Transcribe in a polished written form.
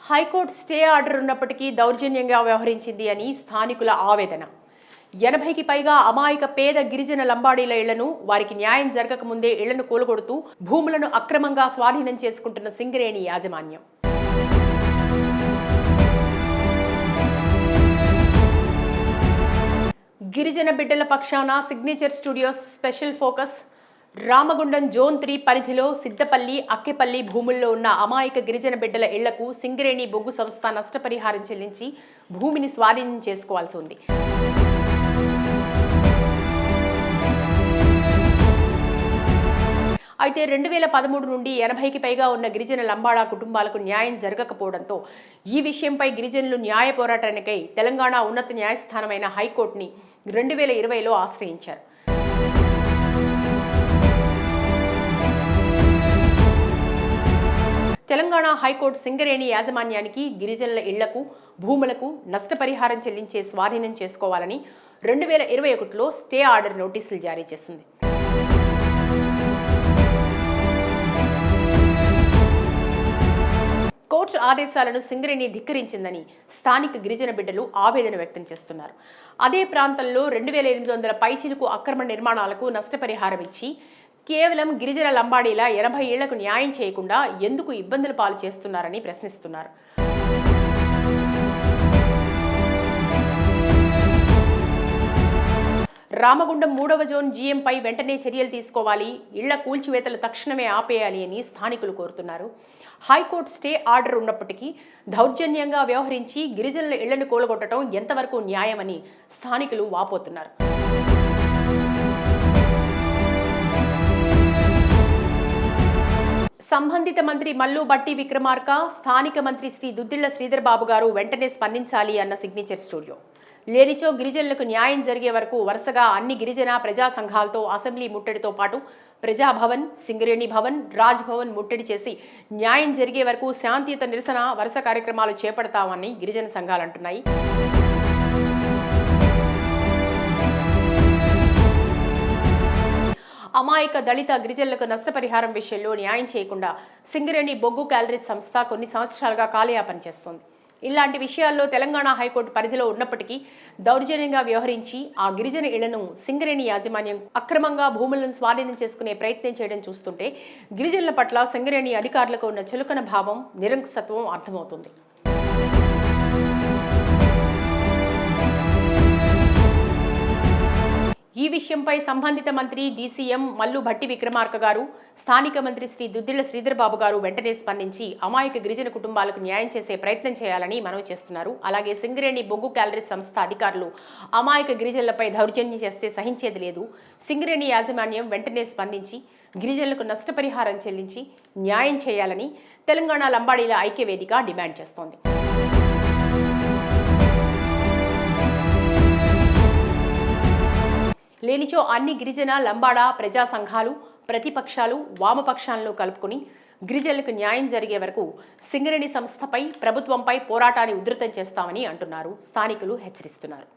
High court stay order ఉన్నప్పటికీ దౌర్జన్యంగా వ్యవహరించింది అని స్థానికుల ఆవేదన. 80కి పైగా అమాయక పేద గిరిజన లంబాడీల ఇళ్లను వారికి న్యాయం జరగకముందే ఇళ్లను కూలగొడుతూ భూములను అక్రమంగా స్వాధీనం చేసుకుంటున్న సింగరేణి యాజమాన్యం. గిరిజన బిడ్డల పక్షాన signature studios special focus. Ramagundam zone 3 పరిధిలో సిద్దపల్లి, అక్కెపల్లి భూముల్లో ఉన్న అమాయక గిరిజన బిడ్డల ఇళ్లకు సింగరేణి బొగ్గు సంస్థ నష్టపరిహారం చెల్లించి భూమిని స్వాధీనం చేసుకోవాల్సి ఉంది. అయితే 2013 నుండి 80కి పైగా ఉన్న గిరిజన లంబాడా కుటుంబాలకు న్యాయం జరగకపోవడంతో ఈ విషయంపై గిరిజనులు న్యాయ పోరాటానికై తెలంగాణ ఉన్నత న్యాయస్థానమైన హైకోర్టుని 2020లో ఆశ్రయించారు. తెలంగాణ హైకోర్టు సింగరేణి యాజమాన్యానికి గిరిజనుల ఇళ్లకు, భూములకు నష్టపరిహారం చెల్లించే స్వాధీనం చేసుకోవాలని 2021లో స్టే ఆర్డర్ నోటీసులు జారీ చేసింది. కోర్టు ఆదేశాలను సింగరేణి ధిక్కరించిందని స్థానిక గిరిజన బిడ్డలు ఆవేదన వ్యక్తం చేస్తున్నారు. అదే ప్రాంతంలో 2800 పైచిలుకు అక్రమ నిర్మాణాలకు నష్టపరిహారం ఇచ్చి కేవలం గిరిజన లంబాడీల 80 ఏళ్లకు న్యాయం చేయకుండా ఎందుకు ఇబ్బందులు పాలు చేస్తున్నారని ప్రశ్నిస్తున్నారు. రామగుండం 3వ జోన్ జీఎంపై వెంటనే చర్యలు తీసుకోవాలి, ఇళ్ల కూల్చివేతలు తక్షణమే ఆపేయాలి అని స్థానికులు కోరుతున్నారు. హైకోర్టు స్టే ఆర్డర్ ఉన్నప్పటికీ దౌర్జన్యంగా వ్యవహరించి గిరిజనుల ఇళ్లను కూలగొట్టడం ఎంతవరకు న్యాయమని స్థానికులు వాపోతున్నారు. సంబంధిత మంత్రి మల్లు భట్టి విక్రమార్క, స్థానిక మంత్రి శ్రీ దుద్దిళ్ల శ్రీధర్ బాబు గారు వెంటనే స్పందించాలి అన్న సిగ్నేచర్ స్టూడియో. లేనిచో గిరిజనులకు న్యాయం జరిగే వరకు వరుసగా అన్ని గిరిజన ప్రజా సంఘాలతో అసెంబ్లీ ముట్టడితో పాటు ప్రజాభవన్, సింగరేణి భవన్, రాజ్ భవన్ ముట్టడి చేసి న్యాయం జరిగే వరకు శాంతియుత నిరసన వరుస కార్యక్రమాలు చేపడతామని గిరిజన సంఘాలు అంటున్నాయి. అమాయక దళిత గిరిజనులకు నష్టపరిహారం విషయంలో న్యాయం చేయకుండా సింగరేణి బొగ్గు క్యాలరీస్ సంస్థ కొన్ని సంవత్సరాలుగా కాలయాపన చేస్తోంది. ఇలాంటి విషయాల్లో తెలంగాణ హైకోర్టు పరిధిలో ఉన్నప్పటికీ దౌర్జన్యంగా వ్యవహరించి ఆ గిరిజన ఇళ్లను సింగరేణి యాజమాన్యం అక్రమంగా భూములను స్వాధీనం చేసుకునే ప్రయత్నం చేయడం చూస్తుంటే గిరిజనుల పట్ల సింగరేణి అధికారులకు ఉన్న చులకన భావం, నిరంకుశత్వం అర్థమవుతుంది. ఈ విషయంపై సంబంధిత మంత్రి డీసీఎం మల్లు భట్టి విక్రమార్క గారు, స్థానిక మంత్రి శ్రీ దుద్దిళ్ల శ్రీధర్ బాబు గారు వెంటనే స్పందించి అమాయక గిరిజన కుటుంబాలకు న్యాయం చేసే ప్రయత్నం చేయాలని మనవి చేస్తున్నారు. అలాగే సింగరేణి బొగ్గు క్యాలరీస్ సంస్థ అధికారులు అమాయక గిరిజనులపై దౌర్జన్యం చేస్తే సహించేది లేదు. సింగరేణి యాజమాన్యం వెంటనే స్పందించి గిరిజనులకు నష్టపరిహారం చెల్లించి న్యాయం చేయాలని తెలంగాణ లంబాడీల ఐక్యవేదిక డిమాండ్ చేస్తోంది. లేనిచో అన్ని గిరిజన లంబాడా ప్రజా సంఘాలు, ప్రతిపక్షాలు, వామపక్షాలను కలుపుకుని గిరిజనులకు న్యాయం జరిగే వరకు సింగరేణి సంస్థపై, ప్రభుత్వంపై పోరాటాన్ని ఉధృతం చేస్తామని అంటున్నారు. స్థానికులు హెచ్చరిస్తున్నారు.